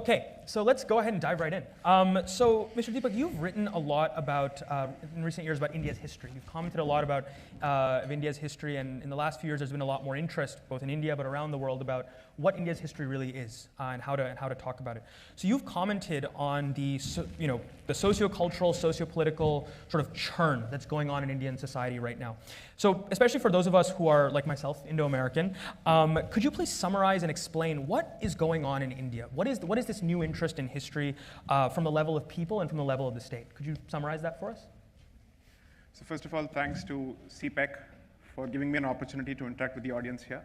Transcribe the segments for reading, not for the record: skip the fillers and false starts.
Okay, so let's go ahead and dive right in. So, Mr. Deepak, you've written a lot about, in recent years, about India's history. You've commented a lot about of India's history, and in the last few years, there's been a lot more interest, both in India but around the world, about what India's history really is and how to talk about it. So, you've commented on the socio-cultural, socio-political sort of churn that's going on in Indian society right now. So, especially for those of us who are, like myself, Indo-American, could you please summarize and explain what is going on in India? What is this new interest in history from the level of people and from the level of the state? Could you summarize that for us? So first of all, thanks to SIPEC for giving me an opportunity to interact with the audience here.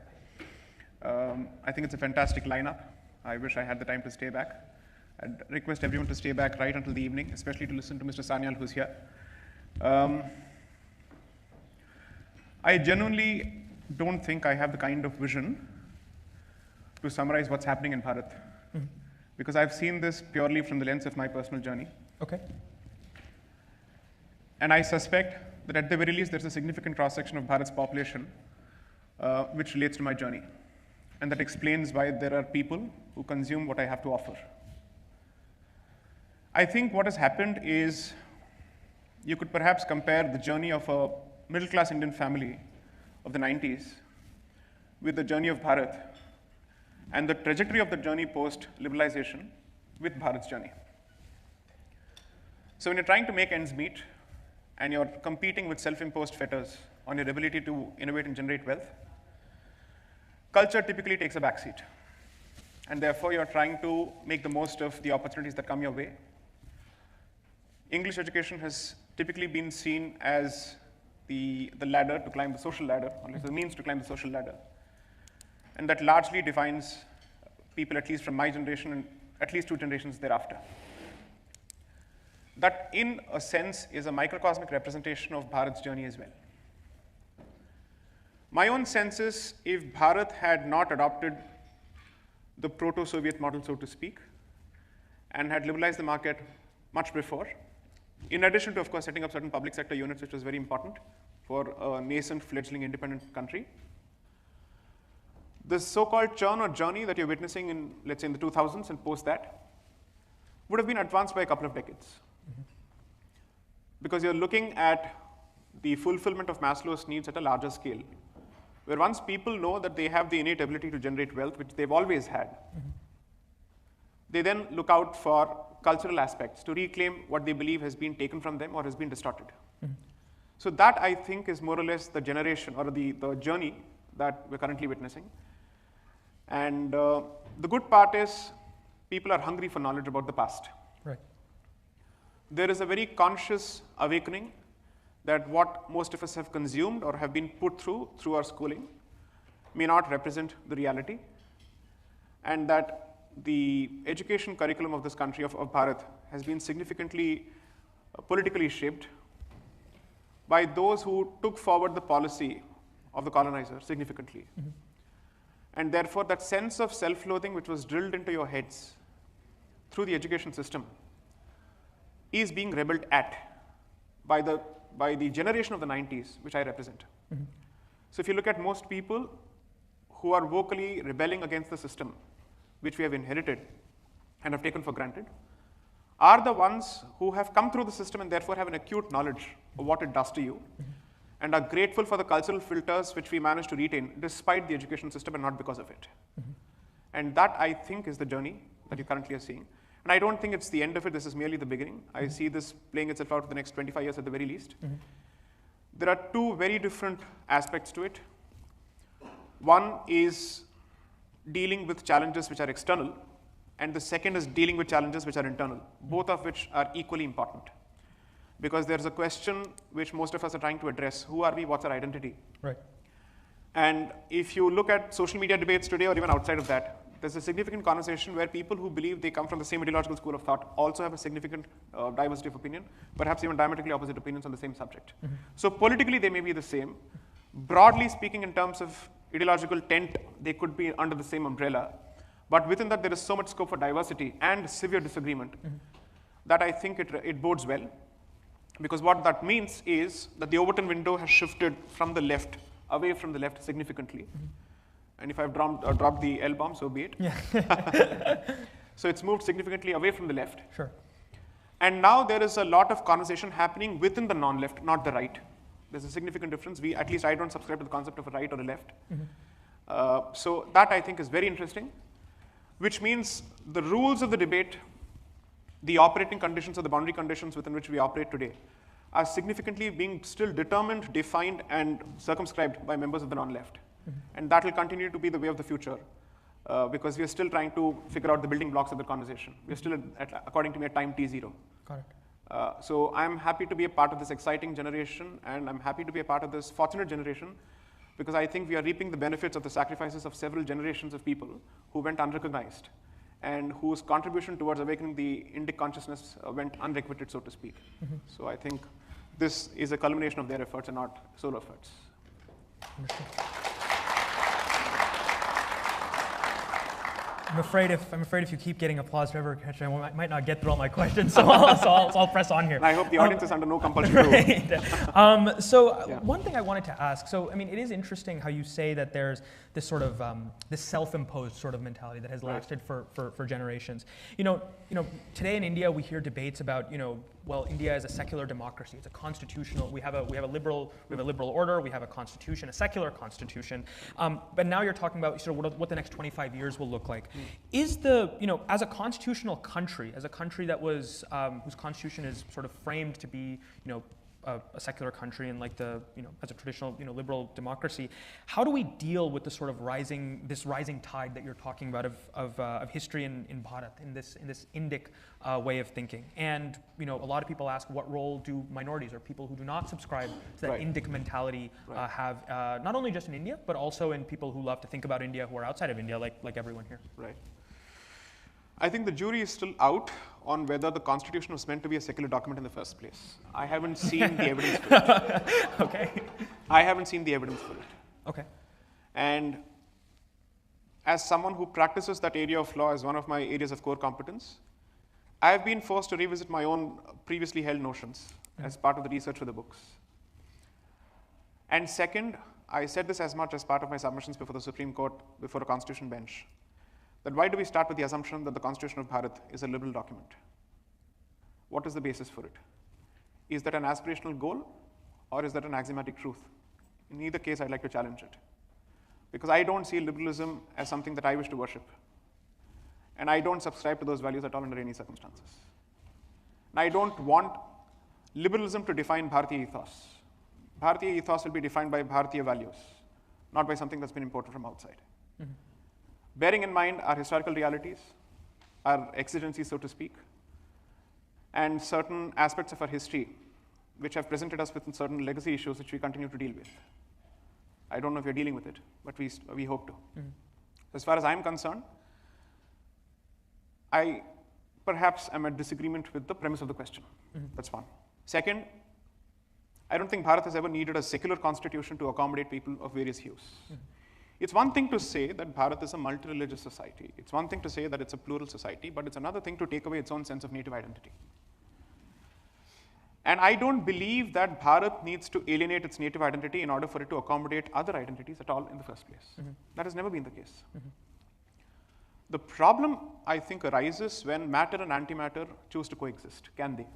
I think it's a fantastic lineup. I wish I had the time to stay back. I'd request everyone to stay back right until the evening, especially to listen to Mr. Sanyal, who's here. I genuinely don't think I have the kind of vision to summarize what's happening in Bharat, because I've seen this purely from the lens of my personal journey. Okay. And I suspect that at the very least, there's a significant cross-section of Bharat's population which relates to my journey. And that explains why there are people who consume what I have to offer. I think what has happened is you could perhaps compare the journey of a middle-class Indian family of the 90s with the journey of Bharat and the trajectory of the journey post-liberalization with Bharat's journey. So when you're trying to make ends meet and you're competing with self-imposed fetters on your ability to innovate and generate wealth, culture typically takes a backseat. And therefore, you're trying to make the most of the opportunities that come your way. English education has typically been seen as the ladder to climb the social ladder, or the means to climb the social ladder. And that largely defines people, at least from my generation and at least 2 generations thereafter. That, in a sense, is a microcosmic representation of Bharat's journey as well. My own sense is, if Bharat had not adopted the proto-Soviet model, so to speak, and had liberalized the market much before, in addition to, of course, setting up certain public sector units, which was very important for a nascent, fledgling, independent country, this so-called churn or journey that you're witnessing in, let's say, in the 2000s and post that, would have been advanced by a couple of decades. Because you're looking at the fulfillment of Maslow's needs at a larger scale, where once people know that they have the innate ability to generate wealth, which they've always had, they then look out for cultural aspects to reclaim what they believe has been taken from them or has been distorted. So that, I think, is more or less the generation or the journey that we're currently witnessing. And the good part is people are hungry for knowledge about the past. Right. There is a very conscious awakening that what most of us have consumed or have been put through our schooling may not represent the reality, and that the education curriculum of this country, of Bharat, has been significantly politically shaped by those who took forward the policy of the colonizer significantly. And therefore, that sense of self-loathing which was drilled into your heads through the education system is being rebelled at by the generation of the 90s, which I represent. So if you look at most people who are vocally rebelling against the system, which we have inherited and have taken for granted, are the ones who have come through the system and therefore have an acute knowledge of what it does to you, and are grateful for the cultural filters which we managed to retain despite the education system and not because of it. And that, I think, is the journey that you currently are seeing. And I don't think it's the end of it. This is merely the beginning. I see this playing itself out for the next 25 years at the very least. There are 2 very different aspects to it. One is dealing with challenges which are external, and the second is dealing with challenges which are internal, both of which are equally important. Because there's a question which most of us are trying to address: who are we? What's our identity? Right. And if you look at social media debates today, or even outside of that, there's a significant conversation where people who believe they come from the same ideological school of thought also have a significant diversity of opinion, perhaps even diametrically opposite opinions on the same subject. So politically, they may be the same. Broadly speaking, in terms of ideological tent, they could be under the same umbrella. But within that, there is so much scope for diversity and severe disagreement that I think it bodes well. Because what that means is that the Overton window has shifted from the left, away from the left significantly. And if I've dropped the L-bomb, so be it. Yeah. So it's moved significantly away from the left. Sure. And now there is a lot of conversation happening within the non-left, not the right. There's a significant difference. At least I don't subscribe to the concept of a right or a left. So that I think is very interesting, which means the rules of the debate, the operating conditions or the boundary conditions within which we operate today are significantly being still determined, defined, and circumscribed by members of the non-left. And that will continue to be the way of the future because we are still trying to figure out the building blocks of the conversation. We're still, according to me, at time t0. Got it. So I'm happy to be a part of this exciting generation, and I'm happy to be a part of this fortunate generation because I think we are reaping the benefits of the sacrifices of several generations of people who went unrecognized and whose contribution towards awakening the Indic consciousness went unrequited, so to speak. So I think this is a culmination of their efforts and not solo efforts. Understood. I'm afraid if you keep getting applause forever, I might not get through all my questions, so I'll press on here. And I hope the audience is under no compulsion to. Right. One thing I wanted to ask. So I mean, it is interesting how you say that there's this sort of this self-imposed sort of mentality that has lasted for generations. You know, today in India we hear debates about well, India is a secular democracy. It's a constitutional. We have a liberal order. We have a constitution, a secular constitution. But now you're talking about sort of what the next 25 years will look like. Is as a constitutional country, as a country that was whose constitution is sort of framed to be a secular country and like as a traditional liberal democracy, how do we deal with the sort of rising tide that you're talking about of history in Bharat, in this Indic way of thinking? And a lot of people ask, what role do minorities or people who do not subscribe to that Indic mentality have, not only just in India but also in people who love to think about India who are outside of India, like everyone here? Right. I think the jury is still out on whether the Constitution was meant to be a secular document in the first place. I haven't seen the evidence for it. Okay. I haven't seen the evidence for it. Okay. And as someone who practices that area of law as one of my areas of core competence, I have been forced to revisit my own previously held notions as part of the research for the books. And second, I said this as much as part of my submissions before the Supreme Court, before a constitution bench, that why do we start with the assumption that the Constitution of Bharat is a liberal document? What is the basis for it? Is that an aspirational goal, or is that an axiomatic truth? In either case, I'd like to challenge it. Because I don't see liberalism as something that I wish to worship. And I don't subscribe to those values at all under any circumstances. And I don't want liberalism to define Bharatiya ethos. Bharatiya ethos will be defined by Bharatiya values, not by something that's been imported from outside. Bearing in mind our historical realities, our exigencies, so to speak, and certain aspects of our history which have presented us with certain legacy issues which we continue to deal with. I don't know if you're dealing with it, but we hope to. As far as I'm concerned, I perhaps am at disagreement with the premise of the question. That's one. Second, I don't think Bharat has ever needed a secular constitution to accommodate people of various hues. It's one thing to say that Bharat is a multi-religious society. It's one thing to say that it's a plural society, but it's another thing to take away its own sense of native identity. And I don't believe that Bharat needs to alienate its native identity in order for it to accommodate other identities at all in the first place. That has never been the case. The problem, I think, arises when matter and antimatter choose to coexist. Can they?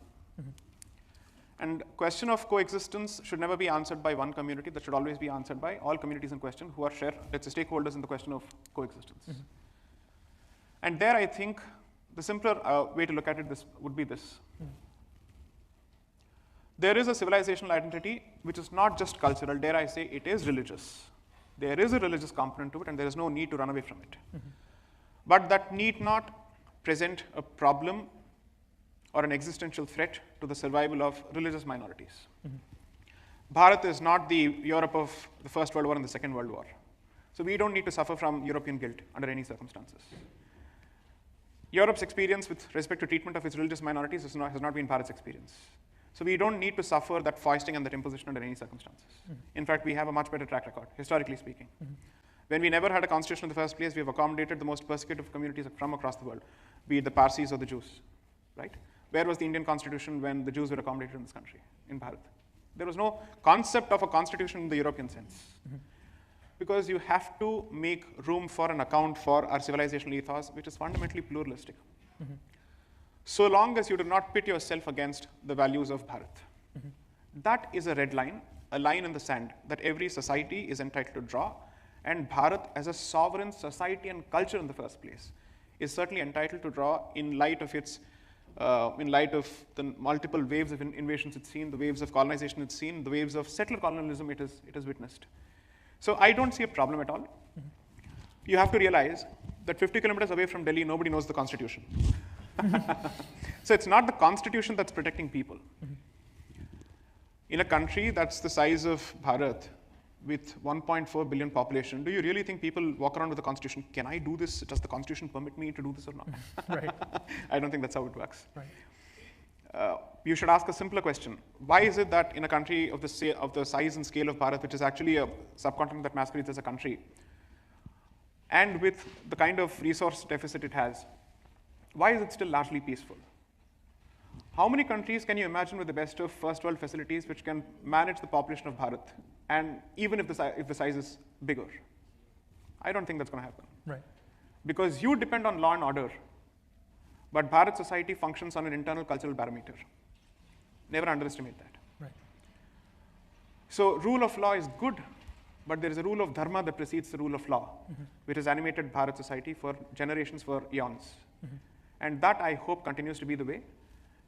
And question of coexistence should never be answered by one community. That should always be answered by all communities in question who are let's say, stakeholders in the question of coexistence. And there, I think, the simpler way to look at it would be this. There is a civilizational identity which is not just cultural. Dare I say, it is religious. There is a religious component to it, and there is no need to run away from it. But that need not present a problem or an existential threat to the survival of religious minorities. Bharat is not the Europe of the First World War and the Second World War. So we don't need to suffer from European guilt under any circumstances. Europe's experience with respect to treatment of its religious minorities has not been Bharat's experience. So we don't need to suffer that foisting and that imposition under any circumstances. In fact, we have a much better track record, historically speaking. When we never had a constitution in the first place, we have accommodated the most persecuted communities from across the world, be it the Parsis or the Jews, right? Where was the Indian constitution when the Jews were accommodated in this country, in Bharat? There was no concept of a constitution in the European sense. Because you have to make room for an account for our civilizational ethos, which is fundamentally pluralistic. so long as you do not pit yourself against the values of Bharat. That is a red line, a line in the sand that every society is entitled to draw, and Bharat as a sovereign society and culture in the first place is certainly entitled to draw in light of its in light of the multiple waves of invasions it's seen, the waves of colonization it's seen, the waves of settler colonialism it has witnessed. So I don't see a problem at all. You have to realize that 50 kilometers away from Delhi, nobody knows the constitution. So it's not the constitution that's protecting people. In a country that's the size of Bharat, with 1.4 billion population, do you really think people walk around with the constitution? Can I do this? Does the constitution permit me to do this or not? Right. I don't think that's how it works. Right. You should ask a simpler question. Why is it that in a country of the size and scale of Bharat, which is actually a subcontinent that masquerades as a country, and with the kind of resource deficit it has, why is it still largely peaceful? How many countries can you imagine with the best of first world facilities which can manage the population of Bharat, and even if the size is bigger? I don't think that's going to happen. Right. Because you depend on law and order, but Bharat society functions on an internal cultural barometer. Never underestimate that. Right. So rule of law is good, but there is a rule of dharma that precedes the rule of law, which has animated Bharat society for generations, for eons. And that, I hope, continues to be the way.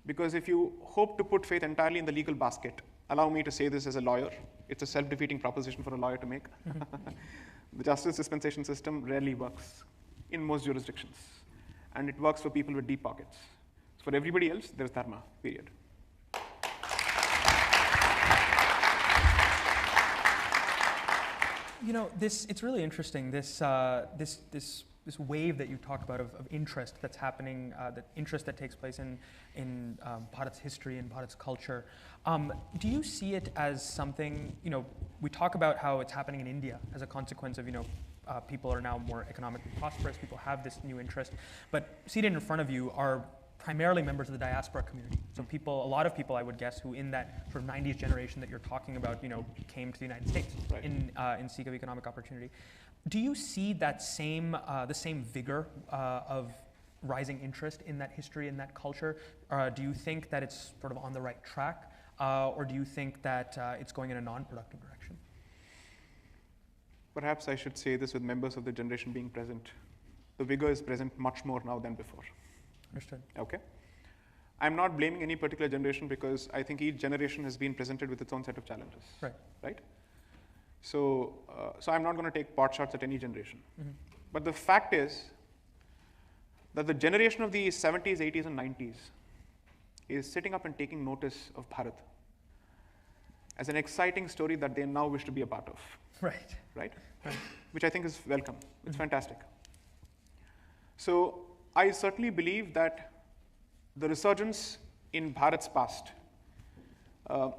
Because if you hope to put faith entirely in the legal basket, allow me to say this as a lawyer, it's a self-defeating proposition for a lawyer to make. The justice dispensation system rarely works in most jurisdictions. And it works for people with deep pockets. For everybody else, there's dharma, period. You know, it's really interesting, this wave that you talk about of interest that's happening, that interest that takes place in Bharat's history and Bharat's culture. Do you see it as something, we talk about how it's happening in India as a consequence of, people are now more economically prosperous, people have this new interest, but seated in front of you are primarily members of the diaspora community. So people, a lot of people, I would guess, who in that sort of 90s generation that you're talking about, came to the United States right. in seek of economic opportunity. Do you see that the same vigor of rising interest in that history, in that culture? Do you think that it's sort of on the right track? Or do you think that it's going in a non-productive direction? Perhaps I should say this with members of the generation being present. The vigor is present much more now than before. Understood. Okay. I'm not blaming any particular generation because I think each generation has been presented with its own set of challenges. Right. Right? So I'm not going to take pot shots at any generation. But the fact is that the generation of the 70s, 80s, and 90s is sitting up and taking notice of Bharat as an exciting story that they now wish to be a part of. Right. Right? Which I think is welcome. It's fantastic. So I certainly believe that the resurgence in Bharat's past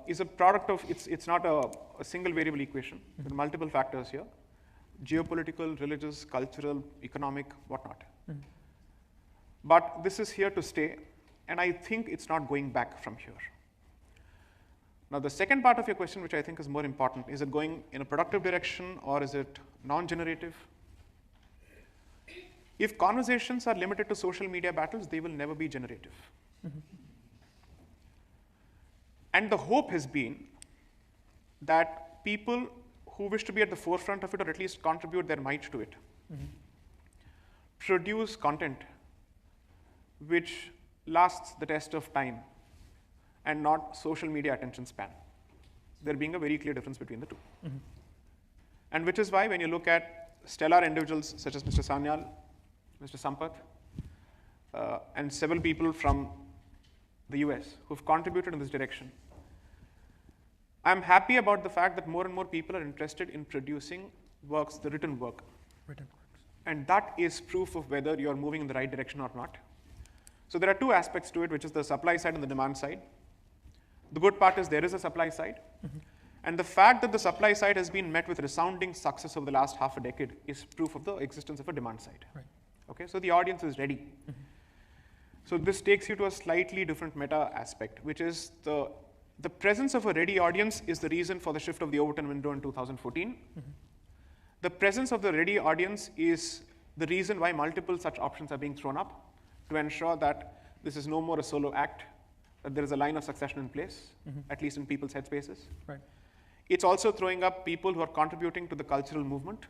is a product of, it's not a single variable equation. There are multiple factors here: geopolitical, religious, cultural, economic, whatnot. But this is here to stay, and I think it's not going back from here. Now, the second part of your question, which I think is more important, is it going in a productive direction or is it non-generative? If conversations are limited to social media battles, they will never be generative. And the hope has been that people who wish to be at the forefront of it, or at least contribute their might to it, produce content which lasts the test of time and not social media attention span. There being a very clear difference between the two. And which is why when you look at stellar individuals such as Mr. Sanyal, Mr. Sampath, and several people from the US who've contributed in this direction, I'm happy about the fact that more and more people are interested in producing works, the written work. Written works. And that is proof of whether you're moving in the right direction or not. So there are two aspects to it, which is the supply side and the demand side. The good part is there is a supply side. And the fact that the supply side has been met with resounding success over the last half a decade is proof of the existence of a demand side. Right. Okay, so the audience is ready. So this takes you to a slightly different meta aspect, which is the presence of a ready audience is the reason for the shift of the Overton window in 2014. The presence of the ready audience is the reason why multiple such options are being thrown up. to ensure that this is no more a solo act, that there is a line of succession in place, at least in people's headspaces. Right. It's also throwing up people who are contributing to the cultural movement.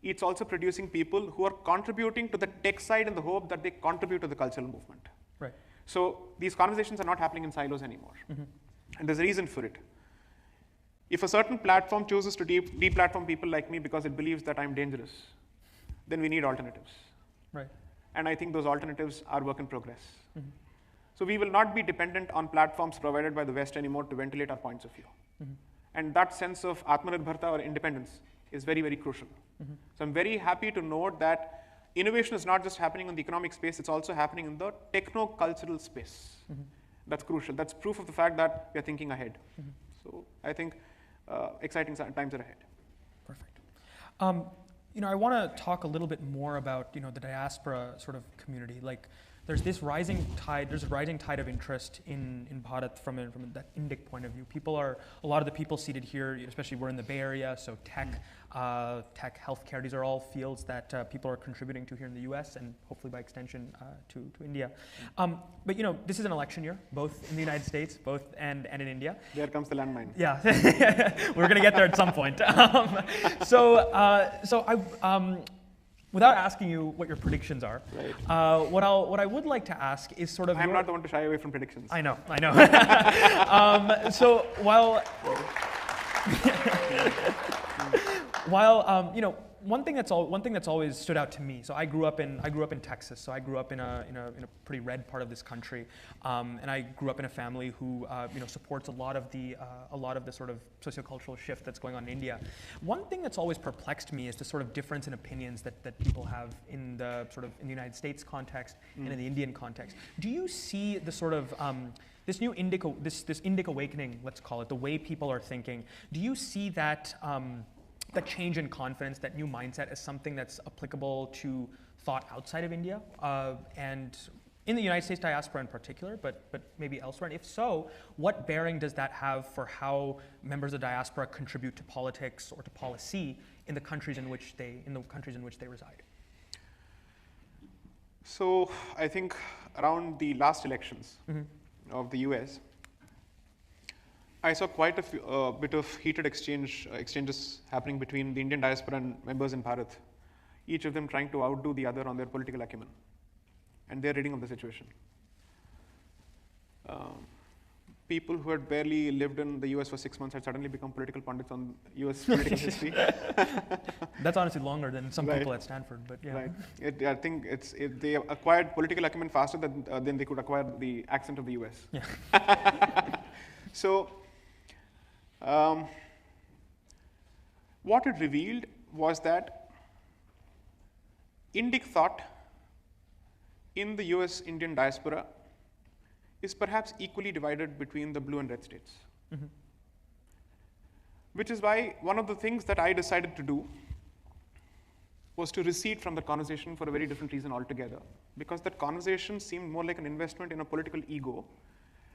It's also producing people who are contributing to the tech side in the hope that they contribute to the cultural movement. Right. So these conversations are not happening in silos anymore. And there's a reason for it. If a certain platform chooses to deplatform people like me because it believes that I'm dangerous, then we need alternatives. Right. And I think those alternatives are work in progress. So we will not be dependent on platforms provided by the West anymore to ventilate our points of view. And that sense of Atmanirbharta or independence is very, very crucial. So I'm very happy to note that innovation is not just happening in the economic space, it's also happening in the techno-cultural space. That's crucial. That's proof of the fact that we are thinking ahead. So I think exciting times are ahead. Perfect. I want to talk a little bit more about, the diaspora sort of community. Like, there's this rising tide. There's a rising tide of interest in Bharat from that Indic point of view. A lot of the people seated here, especially we're in the Bay Area, so tech, healthcare. These are all fields that people are contributing to here in the U.S. and hopefully by extension to India. But this is an election year, both in the United States, and in India. There comes the landmine. Yeah, we're going to get there at some point. Without asking you what your predictions are, right. What I would like to ask is sort of. I'm not the one to shy away from predictions. I know. So while one thing that's always stood out to me. So I grew up in Texas. So I grew up in a pretty red part of this country, and I grew up in a family who supports a lot of the sort of sociocultural shift that's going on in India. One thing that's always perplexed me is the sort of difference in opinions that people have in the United States context and in the Indian context. Do you see the sort of this new Indic awakening, let's call it, the way people are thinking? Do you see that? That change in confidence, that new mindset, as something that's applicable to thought outside of India and in the United States diaspora in particular, but maybe elsewhere? And if so, what bearing does that have for how members of the diaspora contribute to politics or to policy in the countries in which they reside? So I think around the last elections of the US, I saw quite a bit of heated exchanges happening between the Indian diaspora and members in Bharat, each of them trying to outdo the other on their political acumen and their reading of the situation. People who had barely lived in the US for 6 months had suddenly become political pundits on US political history. That's honestly longer than some right. people at Stanford, but yeah. Right. I think they acquired political acumen faster than they could acquire the accent of the US. Yeah. So, what it revealed was that Indic thought in the US Indian diaspora is perhaps equally divided between the blue and red states. Which is why one of the things that I decided to do was to recede from the conversation for a very different reason altogether, because that conversation seemed more like an investment in a political ego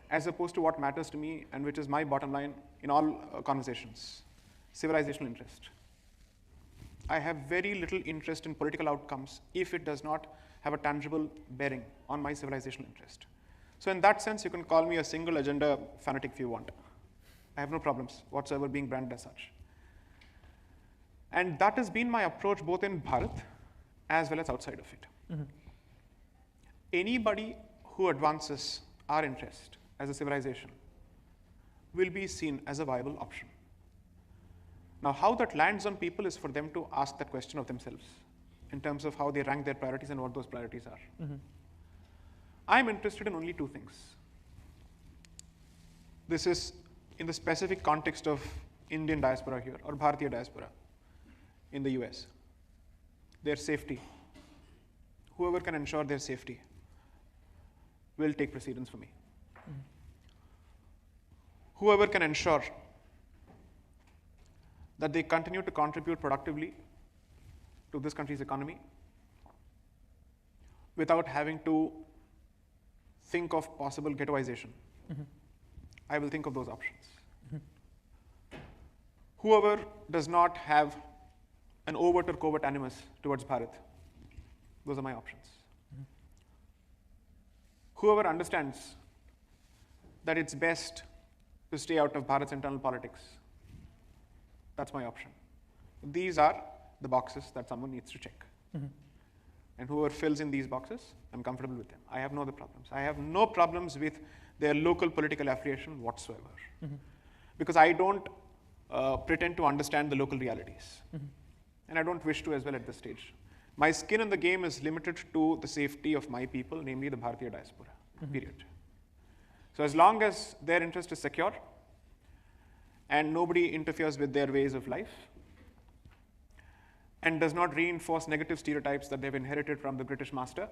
as opposed to what matters to me and which is my bottom line in all conversations, civilizational interest. I have very little interest in political outcomes if it does not have a tangible bearing on my civilizational interest. So in that sense, you can call me a single agenda fanatic if you want. I have no problems whatsoever being branded as such. And that has been my approach both in Bharat as well as outside of it. Anybody who advances our interest as a civilization will be seen as a viable option. Now, how that lands on people is for them to ask that question of themselves in terms of how they rank their priorities and what those priorities are. I'm interested in only two things. This is in the specific context of Indian diaspora here, or Bharatiya diaspora in the US. Their safety. Whoever can ensure their safety will take precedence for me. Whoever can ensure that they continue to contribute productively to this country's economy without having to think of possible ghettoization, I will think of those options. Whoever does not have an overt or covert animus towards Bharat, those are my options. whoever understands that it's best to stay out of Bharat's internal politics, that's my option. These are the boxes that someone needs to check. And whoever fills in these boxes, I'm comfortable with them. I have no other problems. I have no problems with their local political affiliation whatsoever. Because I don't pretend to understand the local realities. And I don't wish to as well at this stage. My skin in the game is limited to the safety of my people, namely the Bharatiya diaspora, period. So as long as their interest is secure and nobody interferes with their ways of life and does not reinforce negative stereotypes that they've inherited from the British master,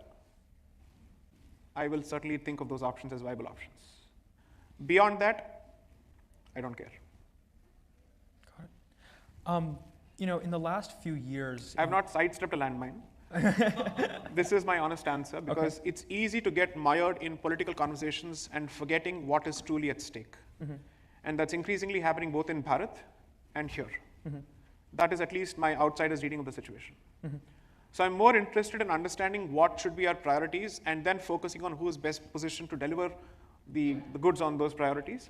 I will certainly think of those options as viable options. Beyond that, I don't care. Got it. You know, in the last few years, I have not sidestepped a landmine. This is my honest answer, because it's easy to get mired in political conversations and forgetting what is truly at stake. And that's increasingly happening both in Bharat and here. That is at least my outsider's reading of the situation. So I'm more interested in understanding what should be our priorities and then focusing on who is best positioned to deliver the goods on those priorities,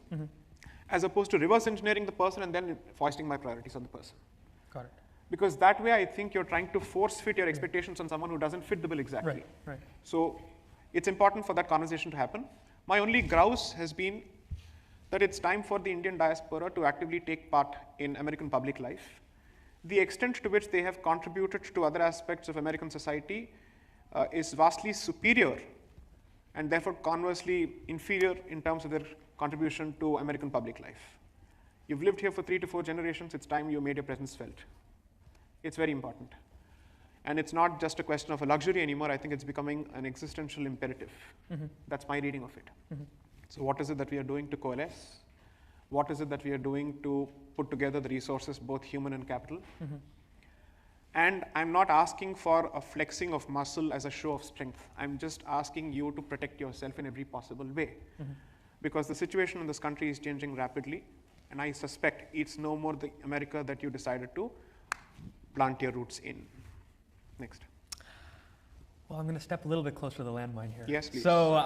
as opposed to reverse engineering the person and then foisting my priorities on the person. Got it. Because that way I think you're trying to force fit your expectations on someone who doesn't fit the bill exactly. Right. So it's important for that conversation to happen. My only grouse has been that it's time for the Indian diaspora to actively take part in American public life. The extent to which they have contributed to other aspects of American society is vastly superior and therefore conversely inferior in terms of their contribution to American public life. You've lived here for 3 to 4 generations, it's time you made your presence felt. It's very important. And it's not just a question of a luxury anymore, I think it's becoming an existential imperative. That's my reading of it. So what is it that we are doing to coalesce? What is it that we are doing to put together the resources, both human and capital? And I'm not asking for a flexing of muscle as a show of strength. I'm just asking you to protect yourself in every possible way. Because the situation in this country is changing rapidly, and I suspect it's no more the America that you decided to plant your roots in. Next. Well, I'm going to step a little bit closer to the landmine here. Yes, please. So,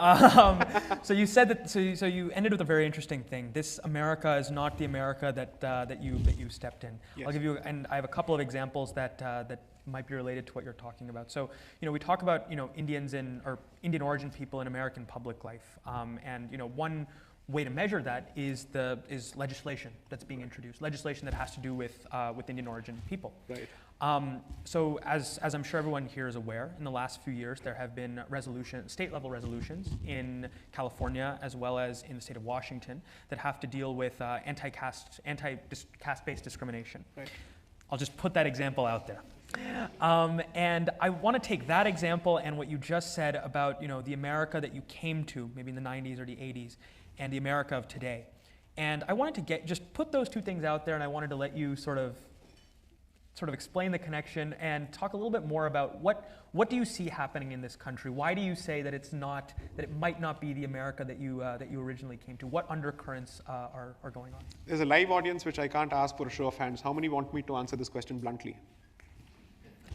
so you said that. So you ended with a very interesting thing. This America is not the America that you stepped in. Yes. I'll give you, and I have a couple of examples that might be related to what you're talking about. So, we talk about Indians or Indian origin people in American public life, and one way to measure that is legislation that's being introduced, legislation that has to do with Indian origin people. Right. So as I'm sure everyone here is aware, in the last few years there have been state-level resolutions in California as well as in the state of Washington that have to deal with caste-based discrimination. Right. I'll just put that example out there. And I want to take that example and what you just said about the America that you came to maybe in the 90s or the 80s and the America of today. And I wanted to just put those two things out there, and I wanted to let you sort of explain the connection and talk a little bit more about what do you see happening in this country? Why do you say that it might not be the America that you originally came to? What undercurrents are going on? There's a live audience which I can't ask for a show of hands. How many want me to answer this question bluntly?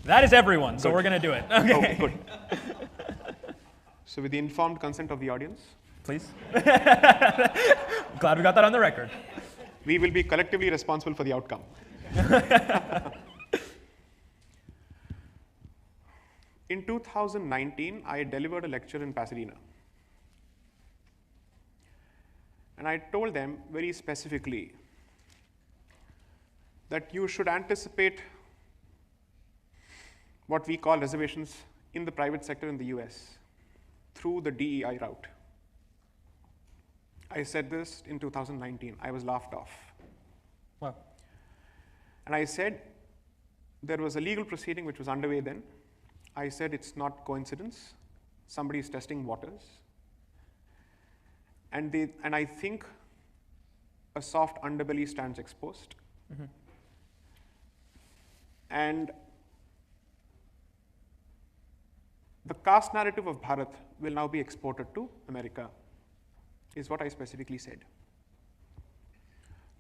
That is everyone, so we're going to do it. Okay, good. So with the informed consent of the audience, please. Glad we got that on the record. We will be collectively responsible for the outcome. In 2019, I delivered a lecture in Pasadena. And I told them very specifically that you should anticipate what we call reservations in the private sector in the US through the DEI route. I said this in 2019. I was laughed off. Wow. And I said there was a legal proceeding which was underway then. I said it's not coincidence. Somebody is testing waters. And I think a soft underbelly stands exposed. And the caste narrative of Bharat will now be exported to America, is what I specifically said.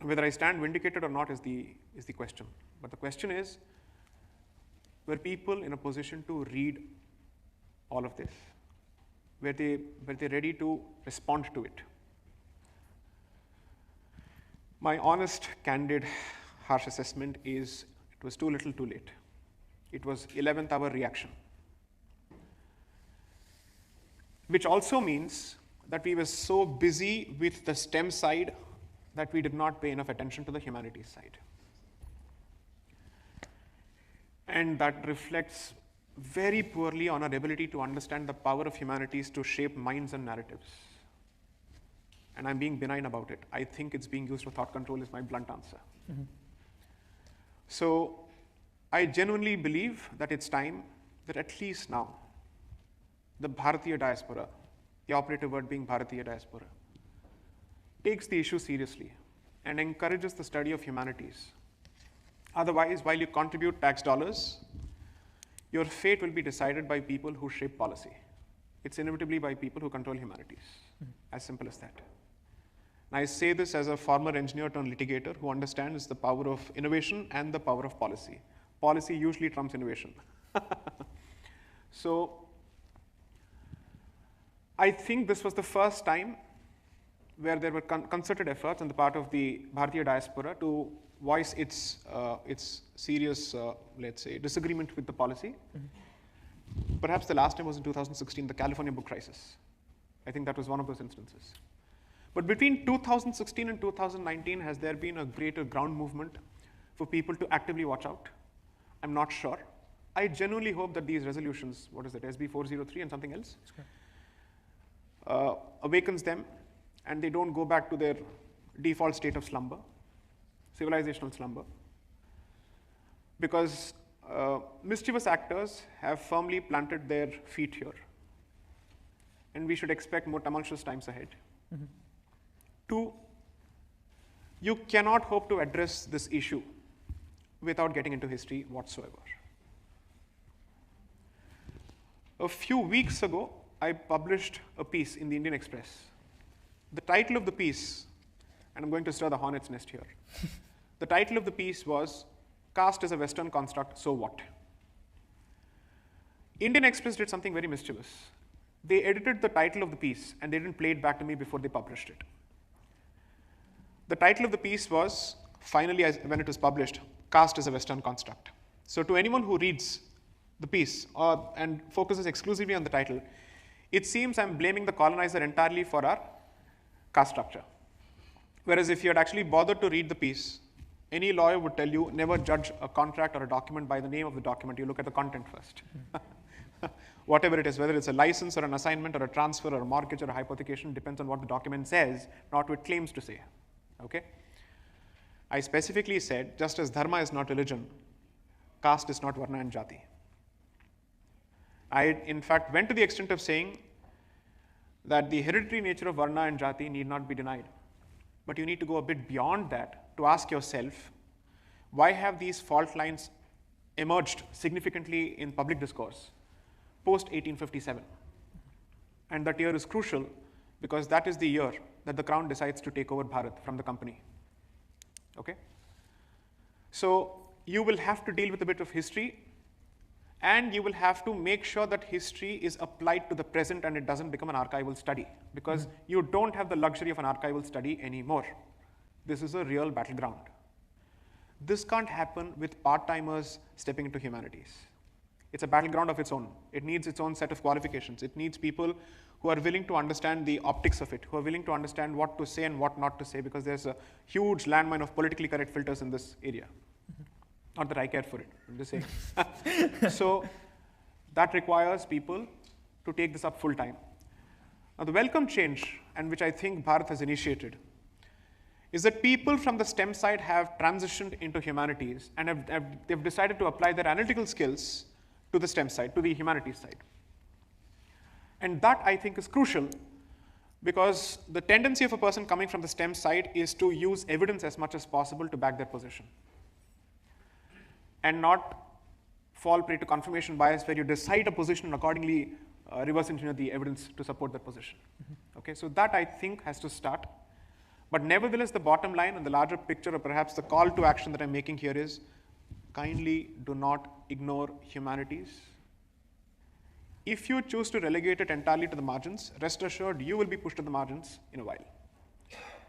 Whether I stand vindicated or not is the question. But the question is, were people in a position to read all of this? Were they ready to respond to it? My honest, candid, harsh assessment is it was too little too late. It was 11th hour reaction. Which also means that we were so busy with the STEM side that we did not pay enough attention to the humanities side. And that reflects very poorly on our ability to understand the power of humanities to shape minds and narratives. And I'm being benign about it. I think it's being used for thought control is my blunt answer. Mm-hmm. So I genuinely believe that it's time that at least now, the Bharatiya diaspora, the operative word being Bharatiya diaspora, takes the issue seriously and encourages the study of humanities. Otherwise, while you contribute tax dollars, your fate will be decided by people who shape policy. It's inevitably by people who control humanities. As simple as that. And I say this as a former engineer turned litigator who understands the power of innovation and the power of policy. Policy usually trumps innovation. So I think this was the first time where there were concerted efforts on the part of the Bharatiya diaspora to voice its serious, let's say, disagreement with the policy. Mm-hmm. Perhaps the last time was in 2016, the California book crisis. I think that was one of those instances. But between 2016 and 2019, has there been a greater ground movement for people to actively watch out? I'm not sure. I genuinely hope that these resolutions, what is it, SB 403 and something else, awakens them and they don't go back to their default state of slumber, civilizational slumber, because mischievous actors have firmly planted their feet here, and we should expect more tumultuous times ahead. Mm-hmm. 2, you cannot hope to address this issue without getting into history whatsoever. A few weeks ago, I published a piece in the Indian Express. The title of the piece, and I'm going to stir the hornet's nest here. The title of the piece was, "Caste is a Western Construct, so what?" Indian Express did something very mischievous. They edited the title of the piece and they didn't play it back to me before they published it. The title of the piece was, finally when it was published, "Caste is a Western Construct." So to anyone who reads the piece and focuses exclusively on the title, it seems I'm blaming the colonizer entirely for our caste structure. Whereas if you had actually bothered to read the piece, any lawyer would tell you never judge a contract or a document by the name of the document. You look at the content first. Whatever it is, whether it's a license or an assignment or a transfer or a mortgage or a hypothecation, depends on what the document says, not what it claims to say. Okay? I specifically said, just as dharma is not religion, caste is not varna and jati. I, in fact, went to the extent of saying that the hereditary nature of varna and jati need not be denied. But you need to go a bit beyond that to ask yourself, why have these fault lines emerged significantly in public discourse post-1857? And that year is crucial because that is the year that the crown decides to take over Bharat from the company. Okay? So you will have to deal with a bit of history, and you will have to make sure that history is applied to the present and it doesn't become an archival study, because you don't have the luxury of an archival study anymore. This is a real battleground. This can't happen with part-timers stepping into humanities. It's a battleground of its own. It needs its own set of qualifications. It needs people who are willing to understand the optics of it, who are willing to understand what to say and what not to say, because there's a huge landmine of politically correct filters in this area. Not that I care for it, I'm just saying. So that requires people to take this up full time. Now the welcome change, and which I think Bharat has initiated, is that people from the STEM side have transitioned into humanities and they've decided to apply their analytical skills to the STEM side, to the humanities side. And that, I think, is crucial, because the tendency of a person coming from the STEM side is to use evidence as much as possible to back their position, and not fall prey to confirmation bias where you decide a position and accordingly reverse engineer the evidence to support that position. Mm-hmm. Okay, so that, I think, has to start. But nevertheless, the bottom line and the larger picture, or perhaps the call to action that I'm making here is, kindly do not ignore humanities. If you choose to relegate it entirely to the margins, rest assured you will be pushed to the margins in a while.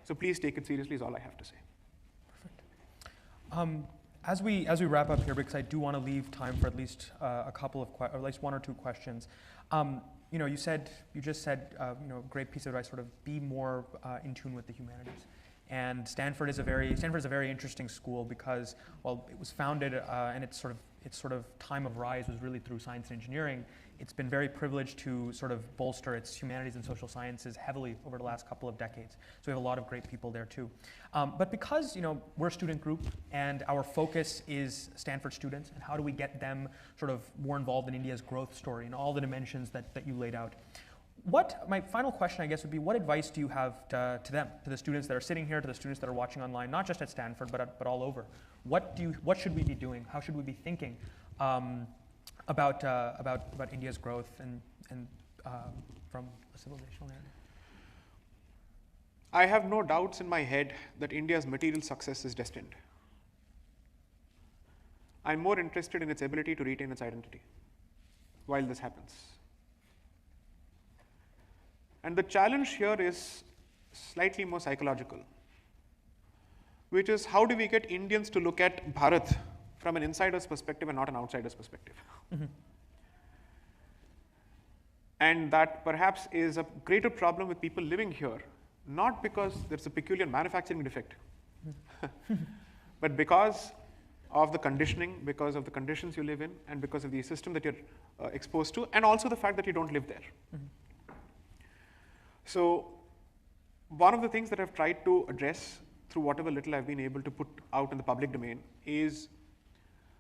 So please take it seriously is all I have to say. Perfect. As we wrap up here, because I do want to leave time for at least a couple of, or at least one or two questions. You know, you just said, you know, great piece of advice, sort of be more in tune with the humanities. And Stanford is a very interesting school because, well, it was founded and its sort of time of rise was really through science and engineering. It's been very privileged to sort of bolster its humanities and social sciences heavily over the last couple of decades. So we have a lot of great people there too. But because, you know, we're a student group and our focus is Stanford students and how do we get them sort of more involved in India's growth story and all the dimensions that you laid out. My final question, I guess, would be, what advice do you have to them, to the students that are sitting here, to the students that are watching online, not just at Stanford, but all over? What should we be doing? How should we be thinking about India's growth and from a civilizational narrative? I have no doubts in my head that India's material success is destined. I'm more interested in its ability to retain its identity while this happens. And the challenge here is slightly more psychological, which is how do we get Indians to look at Bharat from an insider's perspective and not an outsider's perspective? Mm-hmm. And that perhaps is a greater problem with people living here, not because there's a peculiar manufacturing defect, but because of the conditioning, because of the conditions you live in, and because of the system that you're exposed to, and also the fact that you don't live there. Mm-hmm. So one of the things that I've tried to address through whatever little I've been able to put out in the public domain is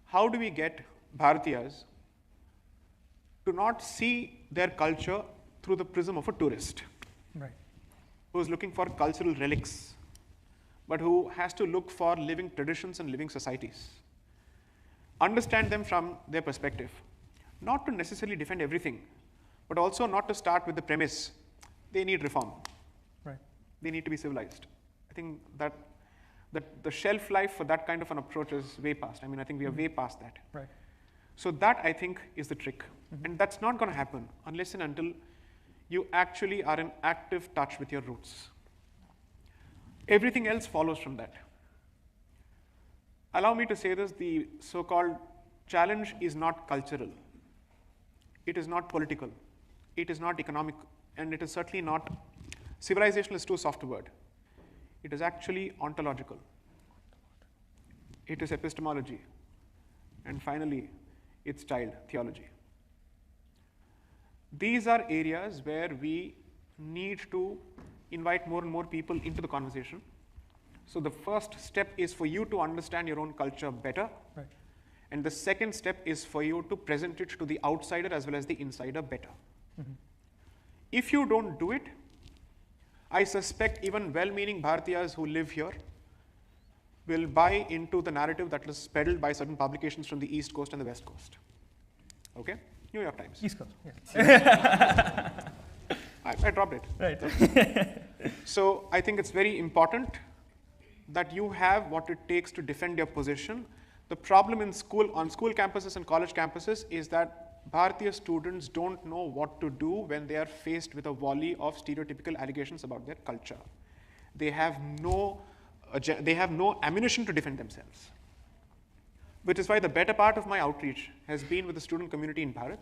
how do we get Bharatiyas to not see their culture through the prism of a tourist, right, who's looking for cultural relics, but who has to look for living traditions and living societies. Understand them from their perspective, not to necessarily defend everything, but also not to start with the premise they need reform. Right. They need to be civilized. I think that the shelf life for that kind of an approach is way past. I mean, I think we are way past that. Right. So that, I think, is the trick. Mm-hmm. And that's not going to happen unless and until you actually are in active touch with your roots. Everything else follows from that. Allow me to say this, the so-called challenge is not cultural. It is not political. It is not economic. And it is certainly not, civilization is too soft a word. It is actually ontological. It is epistemology. And finally, it's child theology. These are areas where we need to invite more and more people into the conversation. So the first step is for you to understand your own culture better. Right. And the second step is for you to present it to the outsider as well as the insider better. Mm-hmm. If you don't do it, I suspect even well-meaning Bharatiyas who live here will buy into the narrative that was peddled by certain publications from the East Coast and the West Coast. Okay? New York Times. East Coast, yeah. I dropped it. Right. So I think it's very important that you have what it takes to defend your position. The problem on school campuses and college campuses is that Bharatiya students don't know what to do when they are faced with a volley of stereotypical allegations about their culture. They have no ammunition to defend themselves. Which is why the better part of my outreach has been with the student community in Bharat.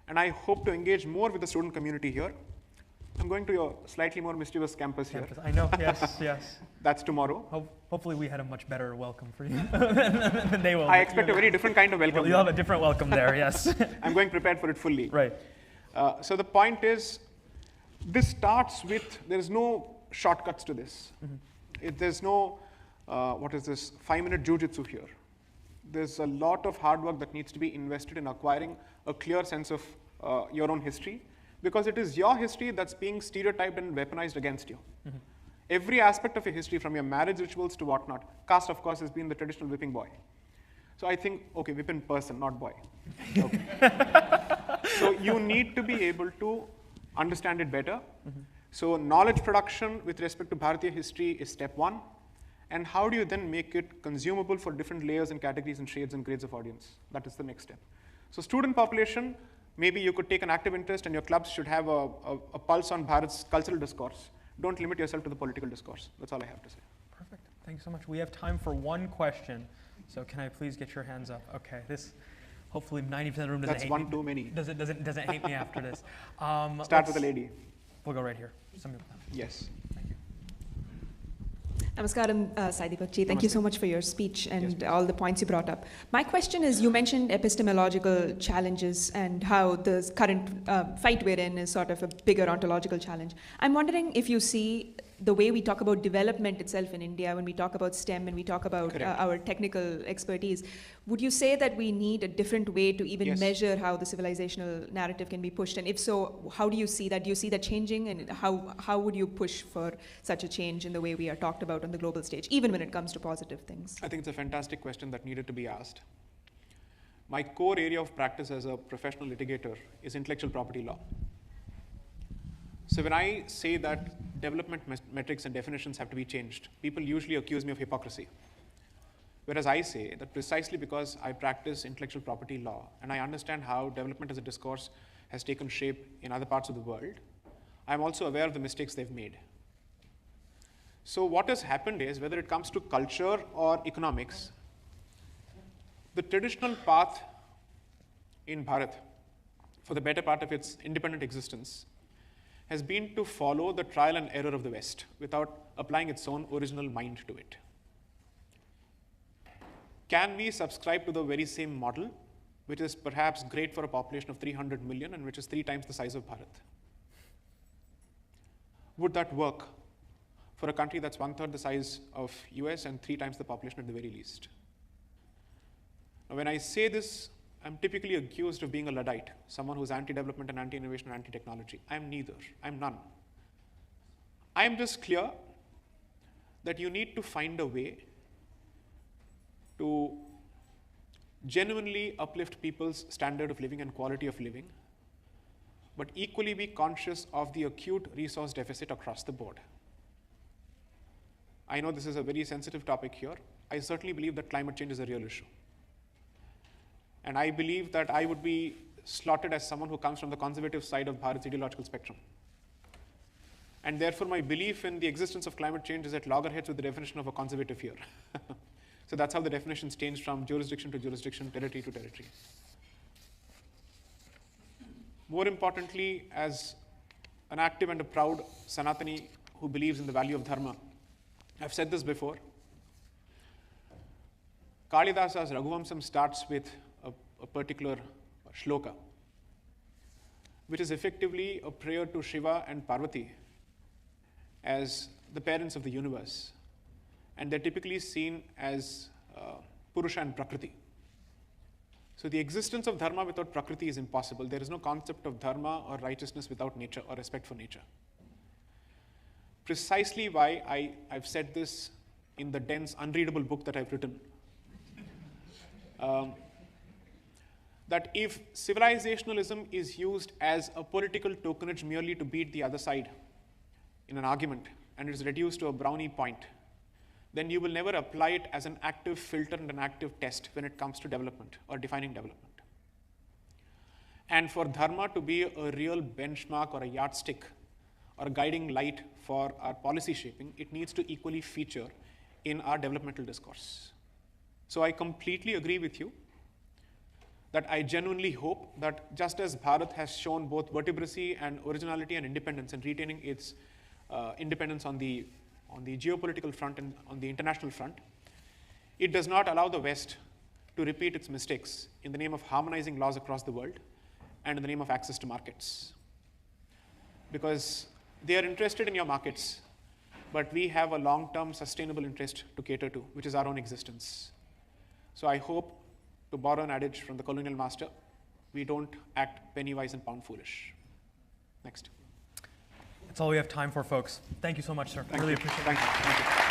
And I hope to engage more with the student community here. I'm going to your slightly more mischievous campus here. I know, yes, yes. That's tomorrow. Hopefully we had a much better welcome for you than they will. I expect a very different kind of welcome. You'll have a different welcome there, yes. I'm going prepared for it fully. Right. So the point is, this starts with, there's no shortcuts to this. Mm-hmm. There's no, 5-minute jujitsu here. There's a lot of hard work that needs to be invested in acquiring a clear sense of your own history, because it is your history that's being stereotyped and weaponized against you. Mm-hmm. Every aspect of your history, from your marriage rituals to whatnot, caste, of course, has been the traditional whipping boy. So I think, okay, whip in person, not boy. Okay. So you need to be able to understand it better. Mm-hmm. So knowledge production with respect to Bharatiya history is step one. And how do you then make it consumable for different layers and categories and shades and grades of audience? That is the next step. So student population, Maybe you could take an active interest and your clubs should have a pulse on Bharat's cultural discourse. Don't limit yourself to the political discourse. That's all I have to say. Perfect. Thank you so much. We have time for one question. So can I please get your hands up? Okay, this, hopefully 90% of the room doesn't hate me. That's one too many. Doesn't hate me after this. Start with a lady. We'll go right here. Somebody. Yes. Thank you. Namaskaram, Sai Deepak ji. Thank you so much for your speech and all the points you brought up. My question is, you mentioned epistemological challenges and how the current fight we're in is sort of a bigger ontological challenge. I'm wondering if you see the way we talk about development itself in India, when we talk about STEM and we talk about our technical expertise, would you say that we need a different way to even measure how the civilizational narrative can be pushed? And if so, how do you see that? Do you see that changing? And how would you push for such a change in the way we are talked about on the global stage, even when it comes to positive things? I think it's a fantastic question that needed to be asked. My core area of practice as a professional litigator is intellectual property law. So when I say that development metrics and definitions have to be changed, people usually accuse me of hypocrisy. Whereas I say that precisely because I practice intellectual property law and I understand how development as a discourse has taken shape in other parts of the world, I'm also aware of the mistakes they've made. So what has happened is, whether it comes to culture or economics, the traditional path in Bharat for the better part of its independent existence has been to follow the trial and error of the West without applying its own original mind to it. Can we subscribe to the very same model, which is perhaps great for a population of 300 million and which is 3 times the size of Bharat? Would that work for a country that's 1/3 the size of US and 3 times the population at the very least? Now, when I say this, I'm typically accused of being a Luddite, someone who's anti-development and anti-innovation and anti-technology. I'm neither. I'm none. I'm just clear that you need to find a way to genuinely uplift people's standard of living and quality of living, but equally be conscious of the acute resource deficit across the board. I know this is a very sensitive topic here. I certainly believe that climate change is a real issue. And I believe that I would be slotted as someone who comes from the conservative side of Bharat's ideological spectrum. And therefore, my belief in the existence of climate change is at loggerheads with the definition of a conservative here. So that's how the definitions change from jurisdiction to jurisdiction, territory to territory. More importantly, as an active and a proud Sanatani who believes in the value of dharma, I've said this before. Kalidasa's Raghuvamsam starts with a particular shloka, which is effectively a prayer to Shiva and Parvati as the parents of the universe. And they're typically seen as Purusha and Prakriti. So the existence of dharma without Prakriti is impossible. There is no concept of dharma or righteousness without nature or respect for nature. Precisely why I've said this in the dense, unreadable book that I've written. That if civilizationalism is used as a political tokenage merely to beat the other side in an argument, and it is reduced to a brownie point, then you will never apply it as an active filter and an active test when it comes to development or defining development. And for dharma to be a real benchmark or a yardstick or a guiding light for our policy shaping, it needs to equally feature in our developmental discourse. So I completely agree with you that I genuinely hope that just as Bharat has shown both vertebracy and originality and independence in retaining its independence on the geopolitical front and on the international front, it does not allow the West to repeat its mistakes in the name of harmonizing laws across the world and in the name of access to markets. Because they are interested in your markets, but we have a long-term sustainable interest to cater to, which is our own existence. So I hope, to borrow an adage from the colonial master, we don't act penny wise and pound foolish. Next. That's all we have time for, folks. Thank you so much, sir. Thank Really you. appreciate it. Thank you.